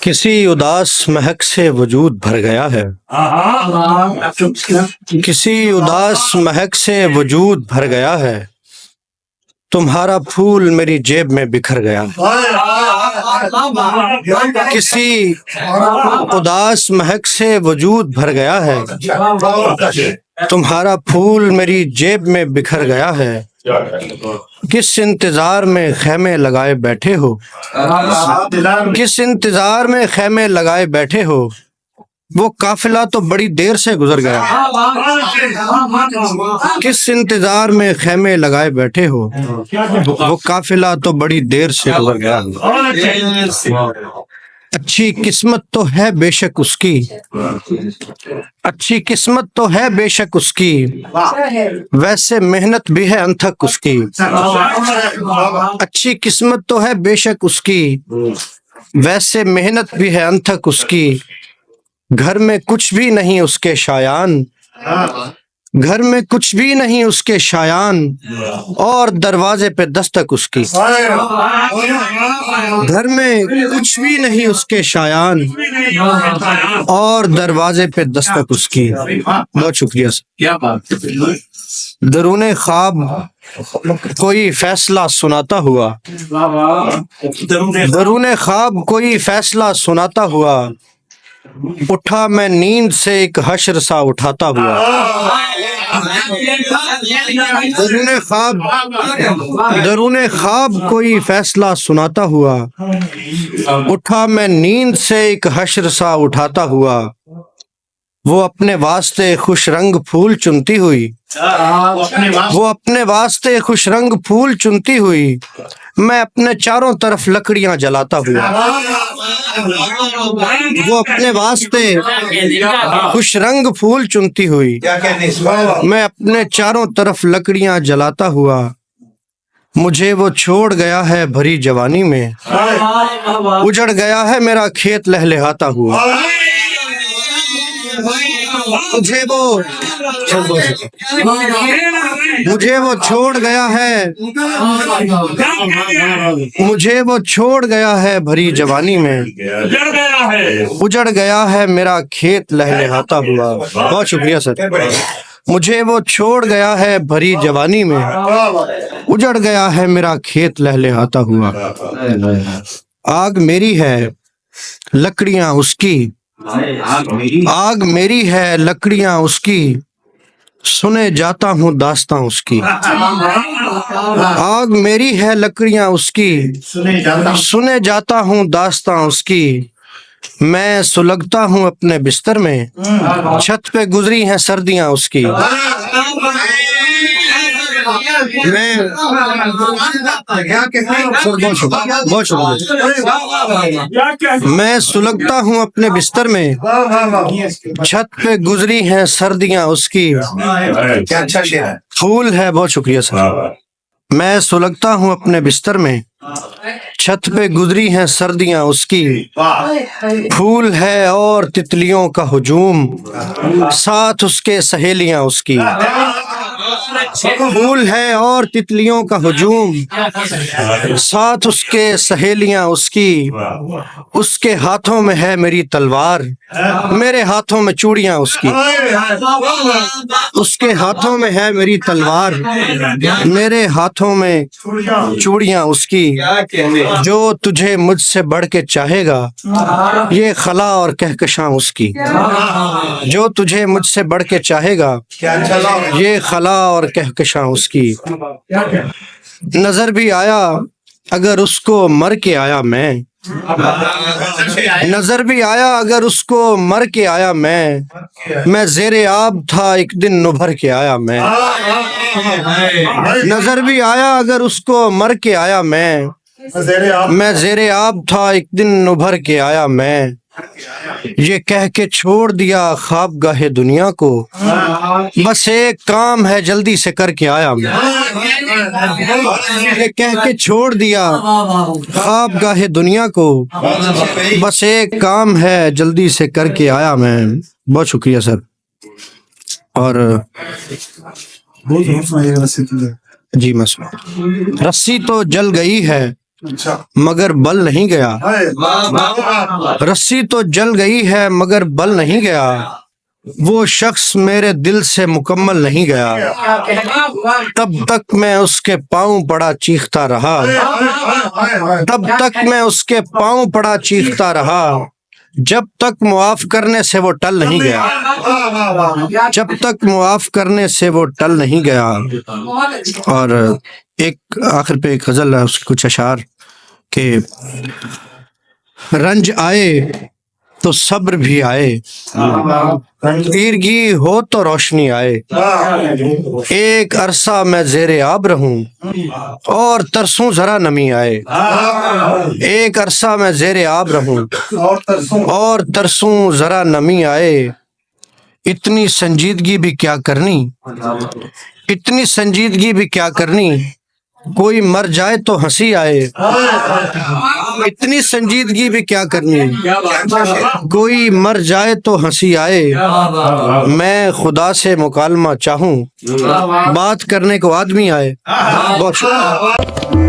کسی اداس مہک سے وجود بھر گیا ہے، کسی اداس مہک سے وجود بھر گیا ہے، تمہارا پھول میری جیب میں بکھر گیا ہے۔ کسی اداس مہک سے وجود بھر گیا ہے، تمہارا پھول میری جیب میں بکھر گیا ہے، کس انتظار میں خیمے لگائے بیٹھے ہو، کس انتظار میں خیمے لگائے بیٹھے ہو، وہ قافلہ تو بڑی دیر سے گزر گیا، کس انتظار میں خیمے لگائے بیٹھے ہو، وہ قافلہ تو بڑی دیر سے گزر گیا۔ اچھی قسمت تو ہے بے شک اس کی، اچھی قسمت تو ہے بے شک اس کی، ویسے محنت بھی ہے انتھک اس کی۔ اچھی قسمت تو ہے بے شک اس کی، ویسے محنت بھی ہے انتھک اس کی، گھر میں کچھ بھی نہیں اس کے شایان، گھر میں کچھ بھی نہیں اس کے شایان، اور دروازے پہ دستک اس کی۔ گھر میں کچھ بھی نہیں اس کے شایان، اور دروازے پہ دستک اس کی۔ بہت شکریہ سر۔ درون خواب کوئی فیصلہ سناتا ہوا، درون خواب کوئی فیصلہ سناتا ہوا، اٹھا میں نیند سے ایک حشر سا اٹھاتا ہوا۔ درون خواب کوئی فیصلہ سناتا ہوا، اٹھا میں نیند سے ایک حشر سا اٹھاتا ہوا، وہ اپنے واسطے خوش رنگ پھول چنتی ہوئی، وہ اپنے واسطے خوش رنگ پھول چنتی ہوئی، میں اپنے چاروں طرف لکڑیاں جلاتا ہوا۔ وہ اپنے واسطے خوش رنگ پھول چنتی ہوئی، میں اپنے چاروں طرف لکڑیاں جلاتا ہوا، مجھے وہ چھوڑ گیا ہے بھری جوانی میں، اجڑ گیا ہے میرا کھیت لہلہاتا ہوا۔ مجھے وہ چھوڑ گیا ہے، مجھے وہ چھوڑ گیا ہے بھری جوانی میں، اجڑ گیا ہے میرا کھیت لہلہاتا ہوا۔ بہت شکریہ سر۔ مجھے وہ چھوڑ گیا ہے بھری جوانی میں، اجڑ گیا ہے میرا کھیت لہلہاتا ہوا، آگ میری ہے لکڑیاں اس کی، آگ میری ہے لکڑیاں اس کی، سنے جاتا ہوں داستاں اس کی۔ آگ میری ہے لکڑیاں اس کی، سنے جاتا ہوں داستاں اس کی، میں سلگتا ہوں اپنے بستر میں، چھت پہ گزری ہیں سردیاں اس کی۔ میں سلگتا ہوں اپنے بستر میں، چھت پہ گزری ہیں سردیاں اس کی، پھول ہے۔ بہت شکریہ سر۔ میں سلگتا ہوں اپنے بستر میں، چھت پہ گزری ہیں سردیاں اس کی، پھول ہے اور تتلیوں کا ہجوم، ساتھ اس کے سہیلیاں اس کی۔ پھول ہے اور تتلیوں کا ہجوم، ساتھ اس کے سہیلیاں اس کی، اس کے ہاتھوں میں ہے میری تلوار، میرے ہاتھوں میں چوڑیاں اس کی۔ اس کے ہاتھوں میں ہے میری تلوار، میرے ہاتھوں میں چوڑیاں اس کی، جو تجھے مجھ سے بڑھ کے چاہے گا، یہ خلا اور کہکشاں اس کی۔ جو تجھے مجھ سے بڑھ کے چاہے گا، یہ خلا اور کہکشاں اس کی۔ نظر بھی آیا اگر اس کو مر کے آیا میں، نظر بھی آیا اگر اس کو مر کے آیا میں زیر آب تھا ایک دن نبھر کے آیا میں۔ نظر بھی آیا اگر اس کو مر کے آیا میں زیر آب تھا ایک دن نبھر کے آیا میں، یہ کہہ کے چھوڑ دیا خواب گاہ دنیا کو، بس ایک کام ہے جلدی سے کر کے آیا میں۔ یہ کہہ کے چھوڑ دیا خواب گاہ دنیا کو، بس ایک کام ہے جلدی سے کر کے آیا میں۔ بہت شکریہ سر۔ اور جی رسی تو جل گئی ہے مگر بل نہیں گیا، رسی تو جل گئی ہے مگر بل نہیں گیا، وہ شخص میرے دل سے مکمل نہیں گیا، تب تک میں اس کے پاؤں پڑا چیختا رہا، تب تک میں اس کے پاؤں پڑا چیختا رہا، جب تک معاف کرنے سے وہ ٹل نہیں گیا، جب تک معاف کرنے سے وہ ٹل نہیں گیا۔ اور ایک آخر پہ ایک غزل ہے، اس کے کچھ اشعار کہ رنج آئے تو صبر بھی آئے، تیرگی ہو تو روشنی آئے، ایک عرصہ میں زیر آب رہوں اور ترسوں ذرا نمی آئے، ایک عرصہ میں زیر آب رہوں اور ترسوں ذرا نمی آئے، اتنی سنجیدگی بھی کیا کرنی، اتنی سنجیدگی بھی کیا کرنی، کوئی مر جائے تو ہنسی آئے، اتنی سنجیدگی بھی کیا کرنی، کوئی مر جائے تو ہنسی آئے، میں خدا سے مکالمہ چاہوں، بات کرنے کو آدمی آئے۔ بہت شکریہ۔